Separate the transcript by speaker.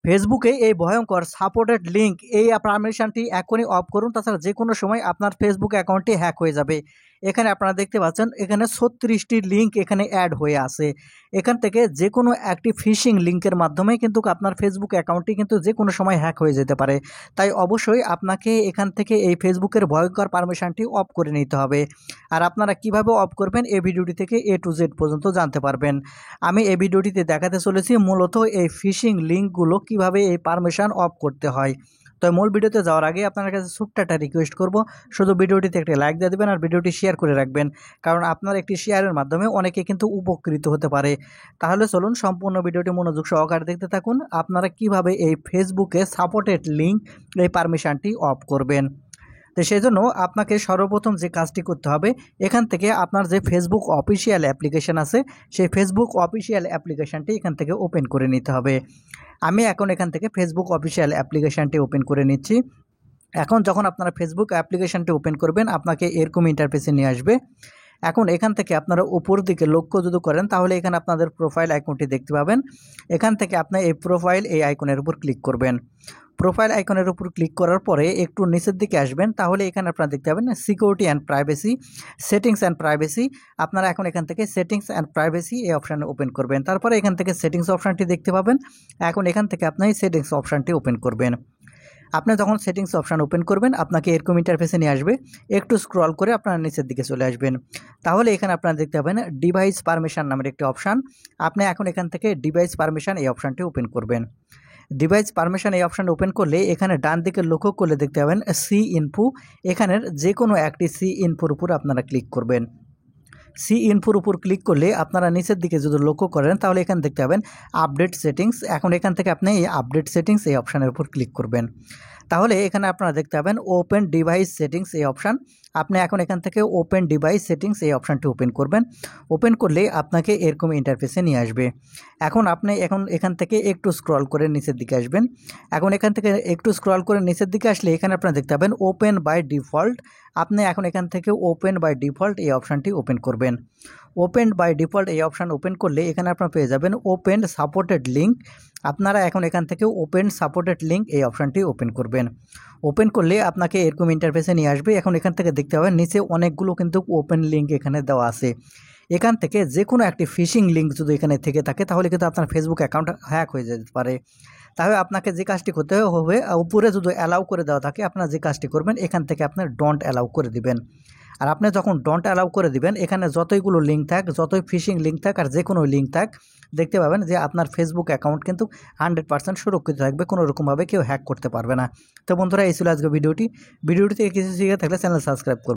Speaker 1: ফেসবুকে এই ভয়ঙ্কর সাপোর্টেড লিঙ্ক এই পারমিশনটি এখনই অফ করুন, তাছাড়া যে কোনো সময় আপনার ফেসবুক অ্যাকাউন্টটি হ্যাক হয়ে যাবে। এখানে আপনারা দেখতে পাচ্ছেন এখানে 36টি লিঙ্ক এখানে অ্যাড হয়ে আছে। এখান থেকে যে কোনো একটি ফিশিং লিঙ্কের মাধ্যমে কিন্তু আপনার ফেসবুক অ্যাকাউন্টটি কিন্তু যে কোনো সময় হ্যাক হয়ে যেতে পারে। তাই অবশ্যই আপনাকে এখান থেকে এই ফেসবুকের ভয়ঙ্কর পারমিশনটি অফ করে নিতে হবে। আর আপনারা কিভাবে অফ করবেন এই ভিডিওটি থেকে A to Z পর্যন্ত জানতে পারবেন। আমি এই ভিডিওটিতে দেখাতে চলেছি মূলত এই ফিশিং লিঙ্কগুলো কিভাবে এই পারমিশন অফ করতে হয়। তো মূল ভিডিওতে যাওয়ার আগে আপনার কাছে ছোট্ট একটা রিকোয়েস্ট করব, শুধু ভিডিওটিতে একটা লাইক দিয়ে দেবেন আর ভিডিওটি শেয়ার করে রাখবেন, কারণ আপনার একটি শেয়ারের মাধ্যমে অনেকে কিন্তু উপকৃত হতে পারে। তাহলে চলুন সম্পূর্ণ ভিডিওটি মনোযোগ সহকারে দেখতে থাকুন, আপনারা কিভাবে এই ফেসবুকে সাপোর্টেড লিঙ্ক এই পারমিশনটি অফ করবেন। তো সেই জন্য আপনাকে সর্বপ্রথম যে কাজটি করতে হবে, এখান থেকে আপনার যে ফেসবুক অফিসিয়াল অ্যাপ্লিকেশান আছে সেই ফেসবুক অফিসিয়াল অ্যাপ্লিকেশানটি এখান থেকে ওপেন করে নিতে হবে। আমি এখন এখান থেকে ফেসবুক অফিসিয়াল অ্যাপ্লিকেশানটি ওপেন করে নিচ্ছি। এখন যখন আপনারা ফেসবুক অ্যাপ্লিকেশানটি ওপেন করবেন আপনাকে এরকম ইন্টারফেসে নিয়ে আসবে। এখন এখান থেকে আপনারা উপর দিকে লক্ষ্য যদি করেন তাহলে এখানে আপনাদের প্রোফাইল আইকনটি দেখতে পাবেন। এখান থেকে আপনি এই প্রোফাইল এই আইকনের উপর ক্লিক করবেন। প্রোফাইল আইকনের উপর ক্লিক করার পরে একটু নিচের দিকে আসবেন, তাহলে এখানে আপনারা দেখতে পাবেন security and privacy, settings and privacy. আপনারা এখন এখান থেকে সেটিংস অ্যান্ড প্রাইভেসি এই অপশানে ওপেন করবেন। তারপরে এখান থেকে সেটিংস অপশানটি দেখতে পাবেন। এখন এখান থেকে আপনি সেটিংস অপশানটি ওপেন করবেন। আপনি যখন সেটিংস অপশান ওপেন করবেন আপনাকে এরকম ইন্টারফেসে নিয়ে আসবে। একটু স্ক্রল করে আপনারা নিচের দিকে চলে আসবেন। তাহলে এখানে আপনারা দেখতে পাবেন ডিভাইস পারমিশন নামের একটি অপশান। আপনি এখন এখান থেকে ডিভাইস পারমিশন এই অপশানটি ওপেন করবেন। ডিভাইস পারমিশন এই অপশান ওপেন করলে এখানে ডান দিকে লক্ষ্য করলে দেখতে পাবেন সি ইনফো। এখানের যে কোনো একটি সি ইনফোর উপর আপনারা ক্লিক করবেন। সি ইনফোর উপর ক্লিক করলে আপনারা নিচের দিকে যদি লক্ষ্য করেন তাহলে এখানে দেখতে পাবেন আপডেট সেটিংস। এখন এখান থেকে আপনি এই আপডেট সেটিংস এই অপশানের উপর ক্লিক করবেন। তাহলে এখানে আপনারা দেখতে পাবেন ওপেন ডিভাইস সেটিংস এই অপশান। আপনি এখন এখান থেকে ওপেন ডিভাইস সেটিংস এই অপশানটি ওপেন করবেন। ওপেন করলে আপনাকে এরকম ইন্টারফেসে নিয়ে আসবে। এখন আপনি এখান থেকে একটু স্ক্রল করে নিচের দিকে আসবেন। এখন এখান থেকে একটু স্ক্রল করে নিচের দিকে আসলে এখানে আপনারা দেখতে পাবেন ওপেন বাই ডিফল্ট। আপনি এখন এখান থেকে ওপেন বাই ডিফল্ট এই অপশানটি ওপেন করবেন। ওপেন বাই ডিফল্ট এই অপশান ওপেন করলে এখানে আপনারা পেয়ে যাবেন ওপেন সাপোর্টেড লিঙ্ক। আপনারা এখন এখান থেকে ওপেন সাপোর্টেড লিঙ্ক এই অপশানটি ওপেন করবেন। ওপেন করলে আপনাকে এরকম ইন্টারফেসে নিয়ে আসবে। এখন এখান থেকে দেখতে পাবেন নিচে অনেকগুলো কিন্তু ওপেন লিঙ্ক এখানে দেওয়া আছে। এখান থেকে যে কোনো একটি ফিশিং লিঙ্ক যদি এখানে থেকে থাকে তাহলে কিন্তু আপনার ফেসবুক অ্যাকাউন্ট হ্যাক হয়ে যেতে পারে। তাহলে আপনাকে যে কাজটি করতে হবে, উপরে যদি অ্যালাউ করে দেওয়া থাকে আপনারা যে কাজটি করবেন এখান থেকে আপনার ডোন্ট অ্যালাউ করে দিবেন। আর আপনি যখন ডোন্ট অ্যালাউ করে দিবেন এখানে যতইগুলো লিঙ্ক থাক, যতই ফিশিং লিঙ্ক থাক আর যে কোনো লিঙ্ক থাক, দেখতে পাবেন যে আপনার ফেসবুক অ্যাকাউন্ট কিন্তু 100% সুরক্ষিত থাকবে, কোনো রকমভাবে কেউ হ্যাক করতে পারবে না। তো বন্ধুরা এই ছিল আজকে ভিডিওটি থেকে কিছু শিখে থাকলে চ্যানেল সাবস্ক্রাইব করুন।